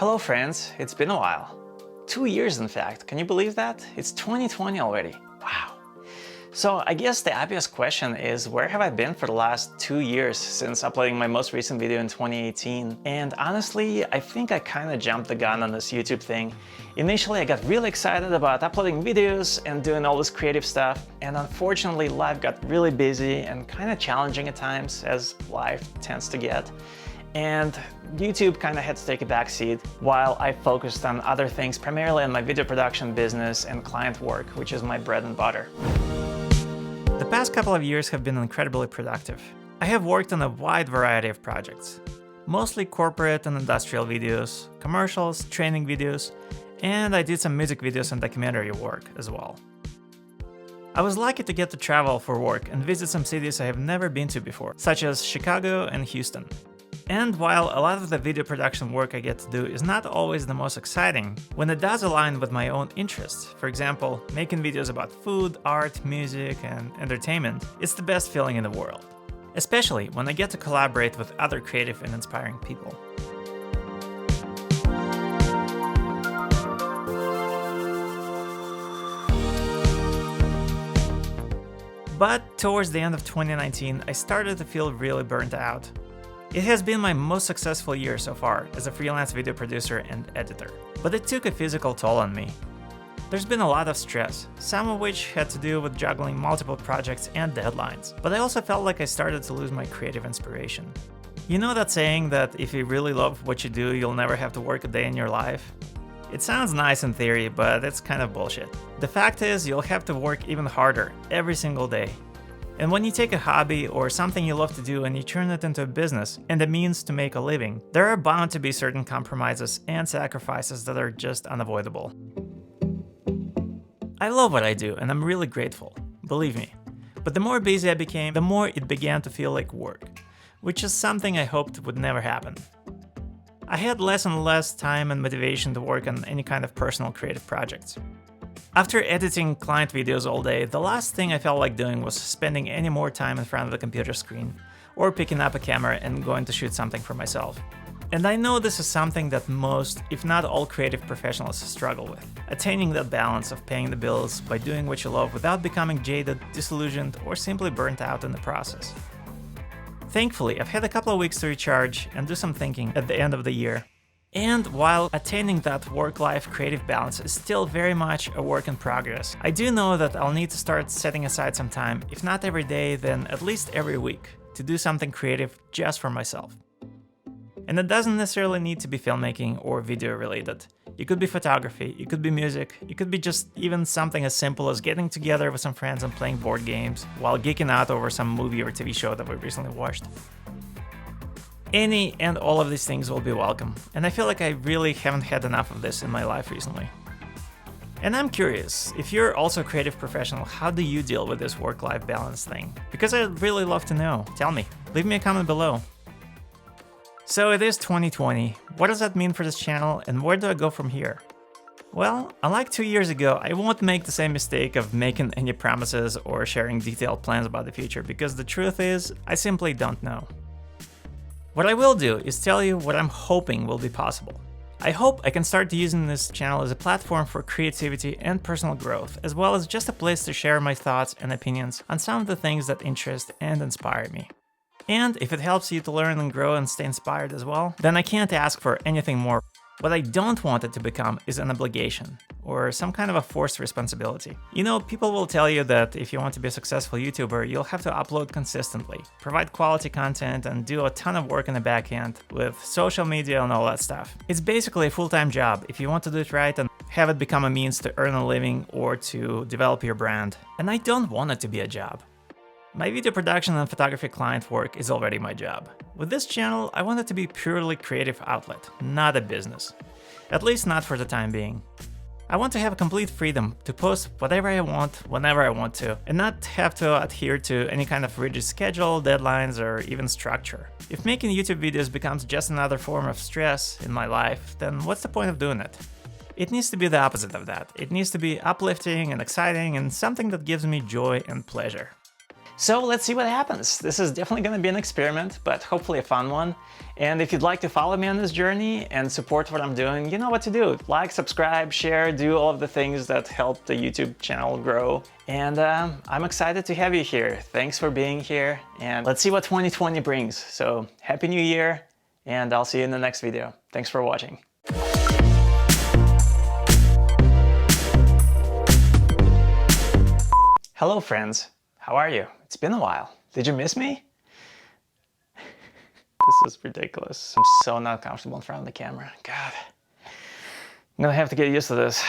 Hello friends, it's been a while. 2 years in fact, can you believe that? It's 2020 already, wow. So I guess the obvious question is, where have I been for the last 2 years since uploading my most recent video in 2018? And honestly, I think I kinda jumped the gun on this YouTube thing. Initially I got really excited about uploading videos and doing all this creative stuff, and unfortunately life got really busy and kinda challenging at times, as life tends to get. And YouTube kind of had to take a backseat while I focused on other things, primarily on my video production business and client work, which is my bread and butter. The past couple of years have been incredibly productive. I have worked on a wide variety of projects, mostly corporate and industrial videos, commercials, training videos, and I did some music videos and documentary work as well. I was lucky to get to travel for work and visit some cities I have never been to before, such as Chicago and Houston. And while a lot of the video production work I get to do is not always the most exciting, when it does align with my own interests, for example, making videos about food, art, music, and entertainment, it's the best feeling in the world. Especially when I get to collaborate with other creative and inspiring people. But towards the end of 2019, I started to feel really burnt out. It has been my most successful year so far as a freelance video producer and editor, but it took a physical toll on me. There's been a lot of stress, some of which had to do with juggling multiple projects and deadlines, but I also felt like I started to lose my creative inspiration. You know that saying that if you really love what you do, you'll never have to work a day in your life? It sounds nice in theory, but it's kind of bullshit. The fact is, you'll have to work even harder every single day. And when you take a hobby or something you love to do and you turn it into a business and a means to make a living, there are bound to be certain compromises and sacrifices that are just unavoidable. I love what I do and I'm really grateful, believe me. But the more busy I became, the more it began to feel like work, which is something I hoped would never happen. I had less and less time and motivation to work on any kind of personal creative projects. After editing client videos all day, the last thing I felt like doing was spending any more time in front of the computer screen, or picking up a camera and going to shoot something for myself. And I know this is something that most, if not all, creative professionals struggle with, attaining that balance of paying the bills by doing what you love without becoming jaded, disillusioned, or simply burnt out in the process. Thankfully, I've had a couple of weeks to recharge and do some thinking at the end of the year. And while attaining that work-life creative balance is still very much a work in progress, I do know that I'll need to start setting aside some time, if not every day, then at least every week, to do something creative just for myself. And it doesn't necessarily need to be filmmaking or video related. It could be photography, it could be music, it could be just even something as simple as getting together with some friends and playing board games while geeking out over some movie or TV show that we recently watched. Any and all of these things will be welcome, and I feel like I really haven't had enough of this in my life recently. And I'm curious, if you're also a creative professional, how do you deal with this work-life balance thing? Because I'd really love to know. Tell me, leave me a comment below. So it is 2020, what does that mean for this channel and where do I go from here? Well, unlike 2 years ago, I won't make the same mistake of making any promises or sharing detailed plans about the future, because the truth is, I simply don't know. What I will do is tell you what I'm hoping will be possible. I hope I can start using this channel as a platform for creativity and personal growth, as well as just a place to share my thoughts and opinions on some of the things that interest and inspire me. And if it helps you to learn and grow and stay inspired as well, then I can't ask for anything more. What I don't want it to become is an obligation, or some kind of a forced responsibility. You know, people will tell you that if you want to be a successful YouTuber, you'll have to upload consistently, provide quality content, and do a ton of work in the back end with social media and all that stuff. It's basically a full-time job if you want to do it right and have it become a means to earn a living or to develop your brand. And I don't want it to be a job. My video production and photography client work is already my job. With this channel, I want it to be purely creative outlet, not a business. At least not for the time being. I want to have complete freedom to post whatever I want, whenever I want to, and not have to adhere to any kind of rigid schedule, deadlines, or even structure. If making YouTube videos becomes just another form of stress in my life, then what's the point of doing it? It needs to be the opposite of that. It needs to be uplifting and exciting and something that gives me joy and pleasure. So let's see what happens. This is definitely going to be an experiment, but hopefully a fun one. And if you'd like to follow me on this journey and support what I'm doing, you know what to do. Like, subscribe, share, do all of the things that help the YouTube channel grow. And I'm excited to have you here. Thanks for being here, and let's see what 2020 brings. So Happy New Year, and I'll see you in the next video. Thanks for watching. Hello friends, how are you? It's been a while. Did you miss me? This is ridiculous. I'm so not comfortable in front of the camera. God, I'm gonna have to get used to this.